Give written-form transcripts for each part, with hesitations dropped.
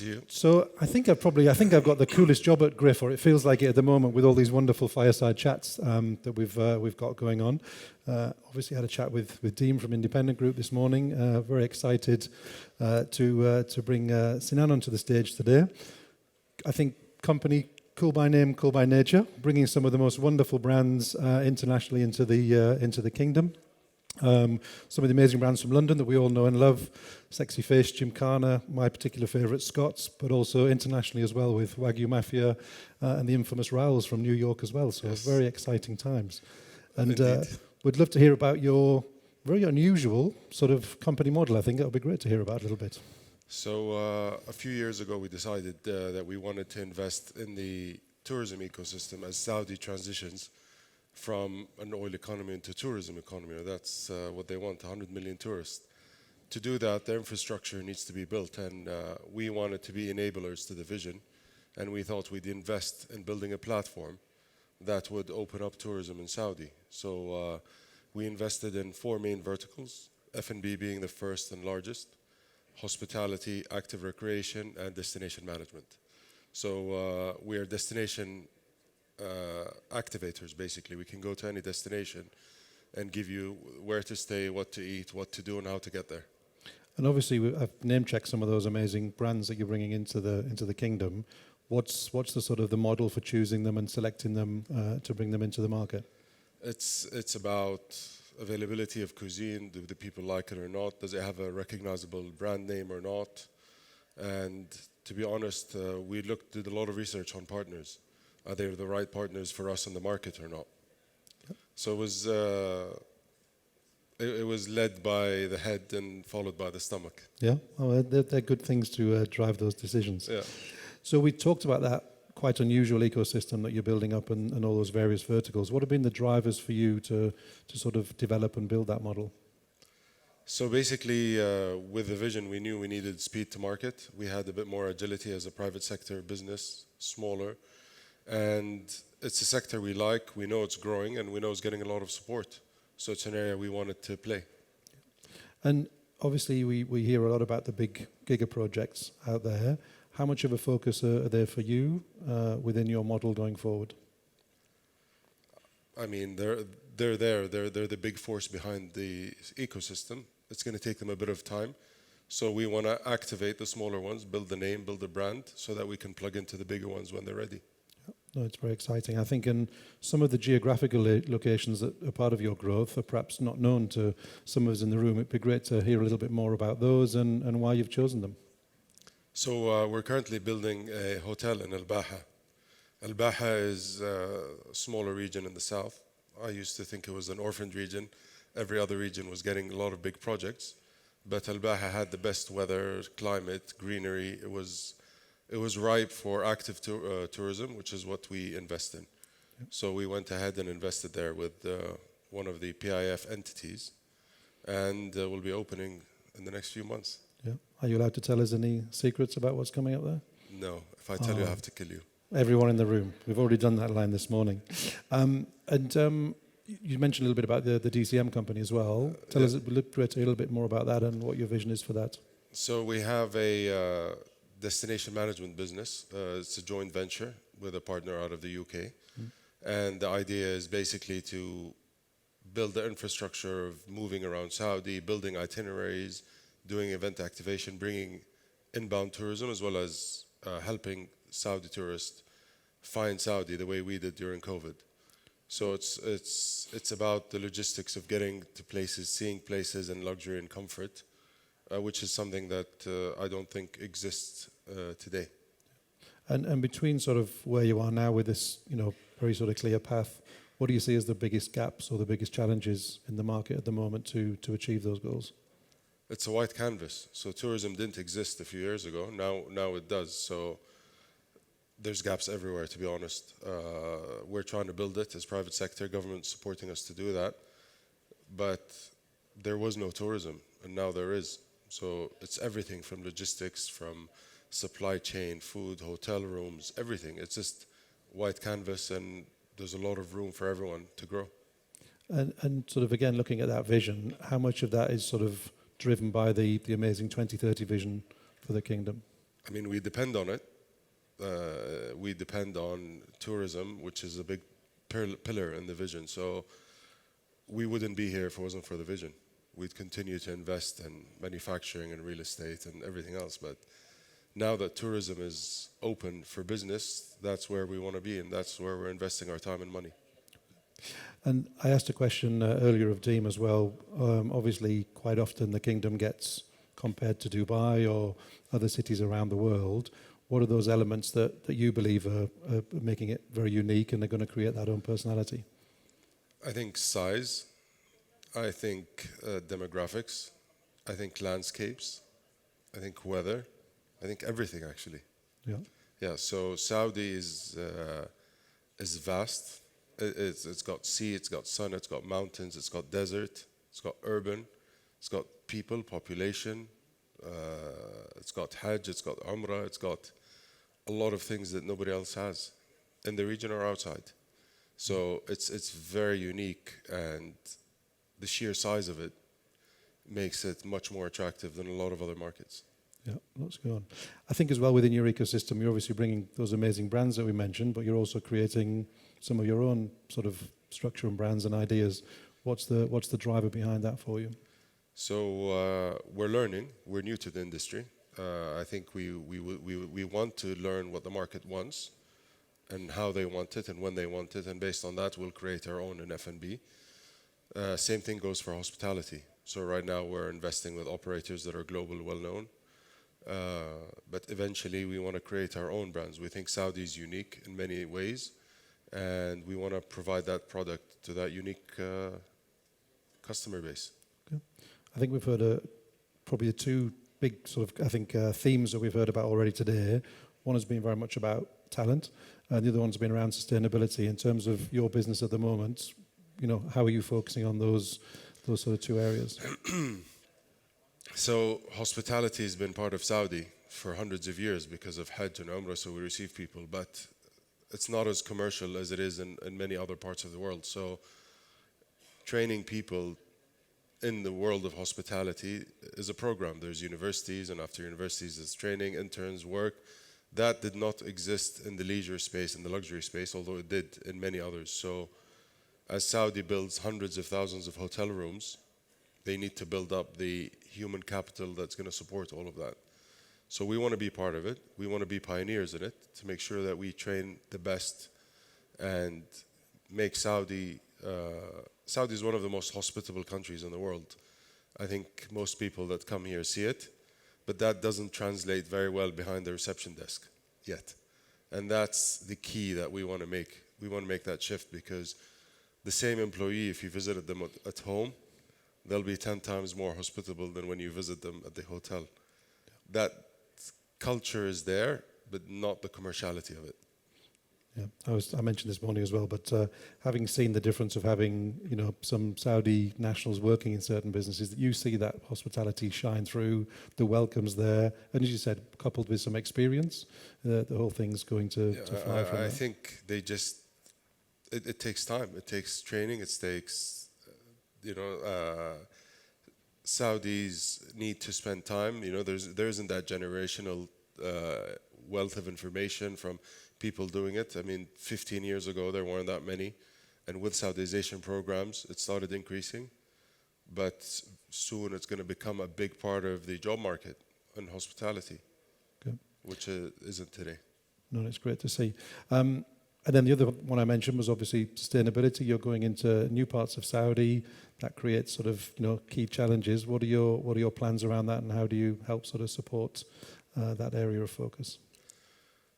see you. So I think I've got the coolest job at Griff, or it feels like it at the moment, with all these wonderful fireside chats that we've got going on. Obviously, had a chat with Dean from Independent Group this morning. Very excited to bring Sinan onto the stage today. I think company cool by name, cool by nature, bringing some of the most wonderful brands internationally into the kingdom. Some of the amazing brands from London that we all know and love, Sexy Face, Gymkhana, my particular favourite, Scott's, but also internationally as well with Wagyu Mafia and the infamous Raoul's from New York as well. So yes. Very exciting times. And we'd love to hear about your very unusual sort of company model. I think that would be great to hear about a little bit. So a few years ago we decided that we wanted to invest in the tourism ecosystem as Saudi transitions from an oil economy into tourism economy. That's what they want, 100 million tourists. To do that, their infrastructure needs to be built, and we wanted to be enablers to the vision, and we thought we'd invest in building a platform that would open up tourism in Saudi. So we invested in 4 main verticals, F&B being the first and largest, hospitality, active recreation, and destination management. So we are destination activators, basically. We can go to any destination and give you where to stay, what to eat, what to do, and how to get there. And obviously, I've name-checked some of those amazing brands that you're bringing into the kingdom. What's the sort of the model for choosing them and selecting them to bring them into the market? It's about availability of cuisine. Do the people like it or not? Does it have a recognizable brand name or not? And to be honest, we did a lot of research on partners. Are they the right partners for us in the market or not? Yep. So it was led by the head and followed by the stomach. Yeah, well, they're good things to drive those decisions. Yeah. So we talked about that quite unusual ecosystem that you're building up and all those various verticals. What have been the drivers for you to sort of develop and build that model? So basically, with the vision, we knew we needed speed to market. We had a bit more agility as a private sector business, smaller. And it's a sector we like, we know it's growing, and we know it's getting a lot of support. So it's an area we wanted to play. And obviously we hear a lot about the big giga projects out there. How much of a focus are there for you within your model going forward? I mean, they're there. They're the big force behind the ecosystem. It's going to take them a bit of time. So we want to activate the smaller ones, build the name, build the brand, so that we can plug into the bigger ones when they're ready. No, it's very exciting. I think in some of the geographical locations that are part of your growth are perhaps not known to some of us in the room. It'd be great to hear a little bit more about those and why you've chosen them. So we're currently building a hotel in Al-Baha. Al-Baha is a smaller region in the south. I used to think it was an orphaned region. Every other region was getting a lot of big projects. But Al-Baha had the best weather, climate, greenery. It was ripe for active tourism, which is what we invest in. Yep. So we went ahead and invested there with one of the PIF entities, and we'll be opening in the next few months. Yeah. Are you allowed to tell us any secrets about what's coming up there? No. If I tell you, I have to kill you. Everyone in the room. We've already done that line this morning. You mentioned a little bit about the DCM company as well. Tell us a little bit more about that and what your vision is for that. So we have a destination management business. It's a joint venture with a partner out of the UK. And the idea is basically to build the infrastructure of moving around Saudi, building itineraries, doing event activation, bringing inbound tourism, as well as helping Saudi tourists find Saudi the way we did during COVID. So it's about the logistics of getting to places, seeing places in luxury and comfort, which is something that I don't think exists today. And between sort of where you are now with this, very sort of clear path, what do you see as the biggest gaps or the biggest challenges in the market at the moment to achieve those goals? It's a white canvas. So tourism didn't exist a few years ago. Now it does. So there's gaps everywhere, to be honest. We're trying to build it as private sector, government supporting us to do that. But there was no tourism, and now there is. So it's everything from logistics, from supply chain, food, hotel rooms, everything. It's just white canvas, and there's a lot of room for everyone to grow. And sort of, again, looking at that vision, how much of that is sort of driven by the amazing 2030 vision for the kingdom? I mean, we depend on it. We depend on tourism, which is a big pillar in the vision. So we wouldn't be here if it wasn't for the vision. We'd continue to invest in manufacturing and real estate and everything else. But now that tourism is open for business, that's where we want to be, and that's where we're investing our time and money. And I asked a question earlier of Deem as well. Obviously, quite often the kingdom gets compared to Dubai or other cities around the world. What are those elements that you believe are making it very unique and are going to create that own personality? I think size, I think demographics, I think landscapes, I think weather, I think everything actually. Yeah. Yeah, so Saudi is vast. It's got sea, it's got sun, it's got mountains, it's got desert, it's got urban, it's got people, population, it's got Hajj, it's got Umrah, it's got a lot of things that nobody else has in the region or outside. So it's very unique, and the sheer size of it makes it much more attractive than a lot of other markets. Yeah, let's go on. I think as well within your ecosystem, you're obviously bringing those amazing brands that we mentioned, but you're also creating some of your own sort of structure and brands and ideas. What's the driver behind that for you? So we're learning. We're new to the industry. I think we want to learn what the market wants and how they want it and when they want it, and based on that, we'll create our own in F&B. Same thing goes for hospitality. So right now we're investing with operators that are global, well-known. But eventually we want to create our own brands. We think Saudi is unique in many ways, and we want to provide that product to that unique customer base. Okay. I think we've heard probably the two big sort of, themes that we've heard about already today. One has been very much about talent, and the other one's been around sustainability. In terms of your business at the moment, how are you focusing on those sort of two areas? So hospitality has been part of Saudi for hundreds of years because of Hajj and Umrah, so we receive people, but it's not as commercial as it is in many other parts of the world. So training people in the world of hospitality is a program. There's universities, and after universities there's training, interns, work. That did not exist in the leisure space, in the luxury space, although it did in many others. So as Saudi builds hundreds of thousands of hotel rooms, they need to build up the human capital that's going to support all of that. So we want to be part of it. We want to be pioneers in it to make sure that we train the best and make Saudi is one of the most hospitable countries in the world. I think most people that come here see it, but that doesn't translate very well behind the reception desk yet. And that's the key that we want to make. We want to make that shift, because the same employee, if you visited them at home, they'll be 10 times more hospitable than when you visit them at the hotel. That culture is there, but not the commerciality of it. Yeah, I mentioned this morning as well, but having seen the difference of having some Saudi nationals working in certain businesses, that you see that hospitality shine through, the welcomes there, and as you said, coupled with some experience, the whole thing's going to fly from I that. think they just it takes time, it takes training, it takes Saudis need to spend time. There isn't that generational wealth of information from people doing it. I mean, 15 years ago, there weren't that many. And with Saudization programs, it started increasing. But soon it's going to become a big part of the job market in hospitality, Okay. which isn't today. No, it's great to see. And then the other one I mentioned was obviously sustainability. You're going into new parts of Saudi. That creates sort of key challenges. What are your plans around that, and how do you help sort of support that area of focus?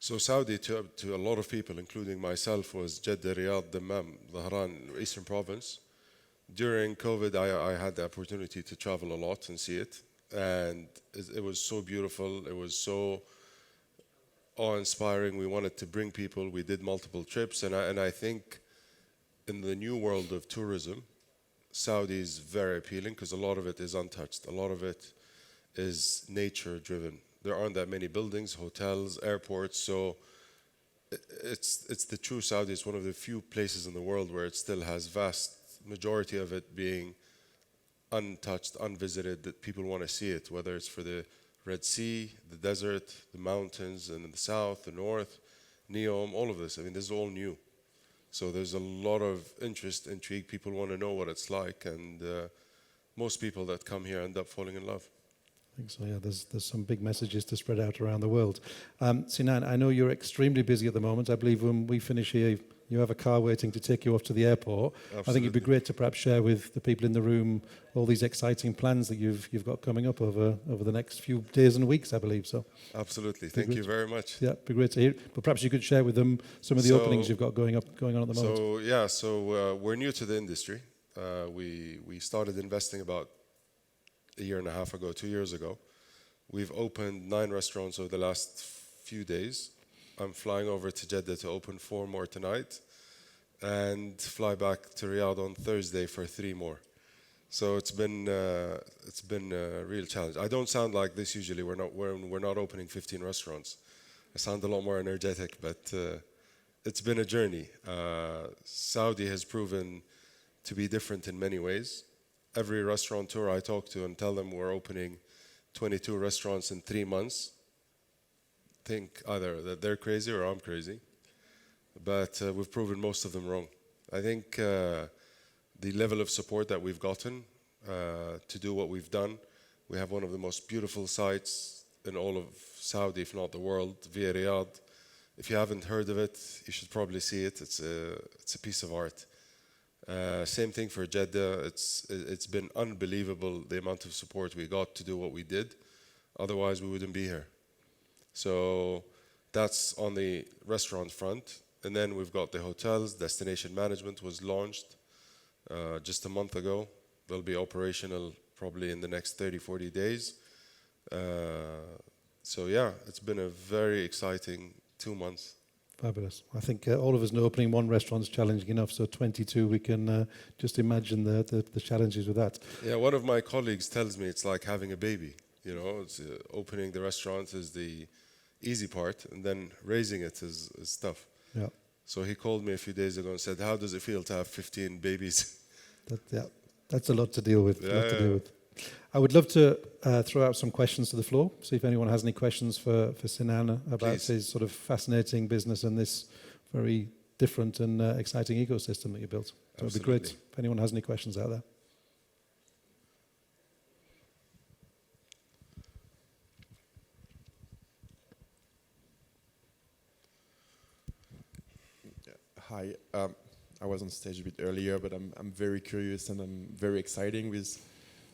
So Saudi, to a lot of people, including myself, was Jeddah, Riyadh, Dammam, Dhahran, Eastern Province. During COVID, I had the opportunity to travel a lot and see it. And it was so beautiful. It was so awe-inspiring. We wanted to bring people. We did multiple trips. And I think in the new world of tourism, Saudi is very appealing because a lot of it is untouched. A lot of it is nature-driven. There aren't that many buildings, hotels, airports. So it's the true Saudi. It's one of the few places in the world where it still has vast majority of it being untouched, unvisited, that people want to see it, whether it's for the Red Sea, the desert, the mountains, and in the south, the north, Neom, all of this. I mean, this is all new. So there's a lot of interest, intrigue. People want to know what it's like, and most people that come here end up falling in love. I think so, yeah. There's some big messages to spread out around the world. Sinan, I know you're extremely busy at the moment. I believe when we finish here, you have a car waiting to take you off to the airport. Absolutely. I think it'd be great to perhaps share with the people in the room all these exciting plans that you've got coming up over the next few days and weeks, I believe. So Absolutely. Thank you very much. yeah, it'd be great to hear. But perhaps you could share with them some of the openings you've got going on at the moment. So we're new to the industry. We started investing about a year and a half ago, 2 years ago. We've opened 9 restaurants over the last few days. I'm flying over to Jeddah to open 4 more tonight and fly back to Riyadh on Thursday for 3 more. So it's been a real challenge. I don't sound like this usually. We're not opening 15 restaurants. I sound a lot more energetic, but it's been a journey. Saudi has proven to be different in many ways. Every restaurateur I talk to and tell them we're opening 22 restaurants in 3 months think either that they're crazy or I'm crazy. But we've proven most of them wrong. I think the level of support that we've gotten to do what we've done, we have one of the most beautiful sites in all of Saudi, if not the world, via Riyadh. If you haven't heard of it, you should probably see it. It's a piece of art. Same thing for Jeddah. It's been unbelievable the amount of support we got to do what we did. Otherwise, we wouldn't be here. So that's on the restaurant front. And then we've got the hotels. Destination management was launched just a month ago. They'll be operational probably in the next 30, 40 days. So yeah, it's been a very exciting 2 months. Fabulous. I think all of us know opening one restaurant is challenging enough, so 22, we can just imagine the challenges with that. Yeah, one of my colleagues tells me it's like having a baby. You know, it's, opening the restaurant is the easy part, and then raising it is tough. Yeah. So he called me a few days ago and said, how does it feel to have 15 babies? That's a lot to deal with. Yeah. I would love to throw out some questions to the floor, see if anyone has any questions for Sinan about his sort of fascinating business and this very different and exciting ecosystem that you built. So it would be great if anyone has any questions out there. Hi, I was on stage a bit earlier, but I'm very curious and I'm very excited with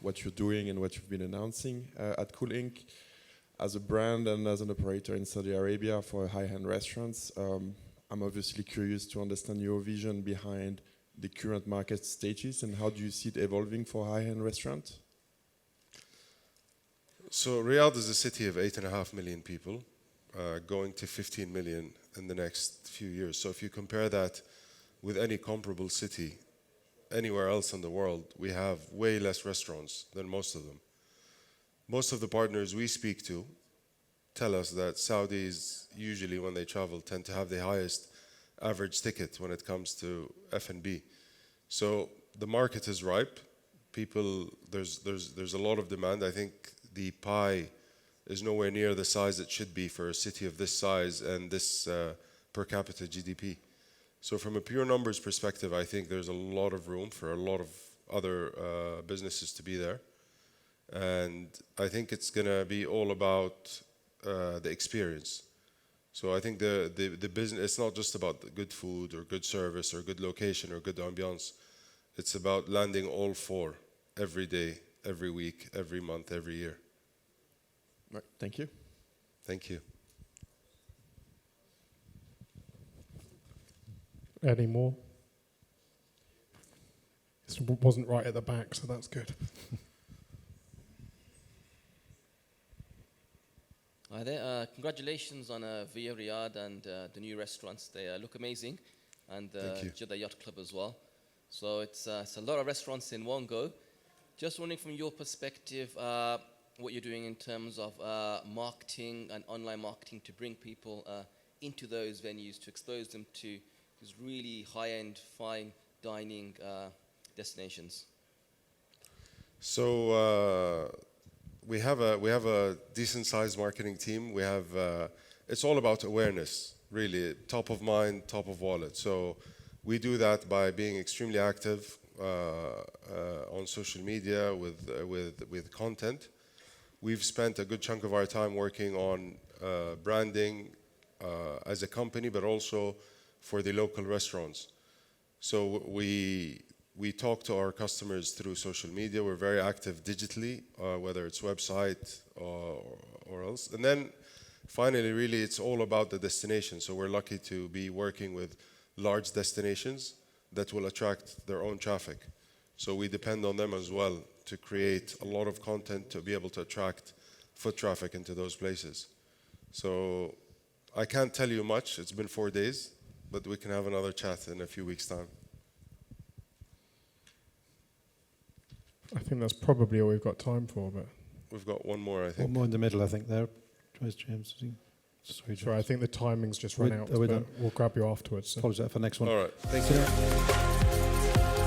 what you're doing and what you've been announcing at Cool Inc. As a brand and as an operator in Saudi Arabia for high-end restaurants. I'm obviously curious to understand your vision behind the current market stages and how do you see it evolving for high-end restaurants? So Riyadh is a city of 8.5 million people, going to 15 million in the next few years. So if you compare that with any comparable city anywhere else in the world, we have way less restaurants than most of them. Most of the partners we speak to tell us that Saudis usually when they travel tend to have the highest average ticket when it comes to F&B. So the market is ripe. There's a lot of demand. I think the pie is nowhere near the size it should be for a city of this size and this per capita GDP. So from a pure numbers perspective, I think there's a lot of room for a lot of other businesses to be there. And I think it's going to be all about the experience. So I think the business, it's not just about the good food or good service or good location or good ambiance. It's about landing all 4 every day, every week, every month, every year. Right, thank you. Thank you. Any more? This wasn't right at the back, so that's good. Hi there. Congratulations on Via Riyadh and the new restaurants. They look amazing. And Jeddah Yacht Club as well. So it's a lot of restaurants in one go. Just wondering from your perspective, what you're doing in terms of marketing and online marketing to bring people into those venues, to expose them to these really high-end, fine dining destinations. So we have a decent sized marketing team. We have it's all about awareness, really, top of mind, top of wallet. So we do that by being extremely active on social media with content. We've spent a good chunk of our time working on branding as a company, but also for the local restaurants. So we talk to our customers through social media. We're very active digitally, whether it's website or else. And then finally, really, it's all about the destination. So we're lucky to be working with large destinations that will attract their own traffic. So we depend on them as well to create a lot of content to be able to attract foot traffic into those places. So I can't tell you much. It's been 4 days, but we can have another chat in a few weeks' time. I think that's probably all we've got time for, but We've got one more, I think. One more in the middle, I think, there. Where's James? Sorry, sorry, I think the timing's just run out, are we but done? we'll grab you afterwards. So. Apologise for the next one. All right. Thank you.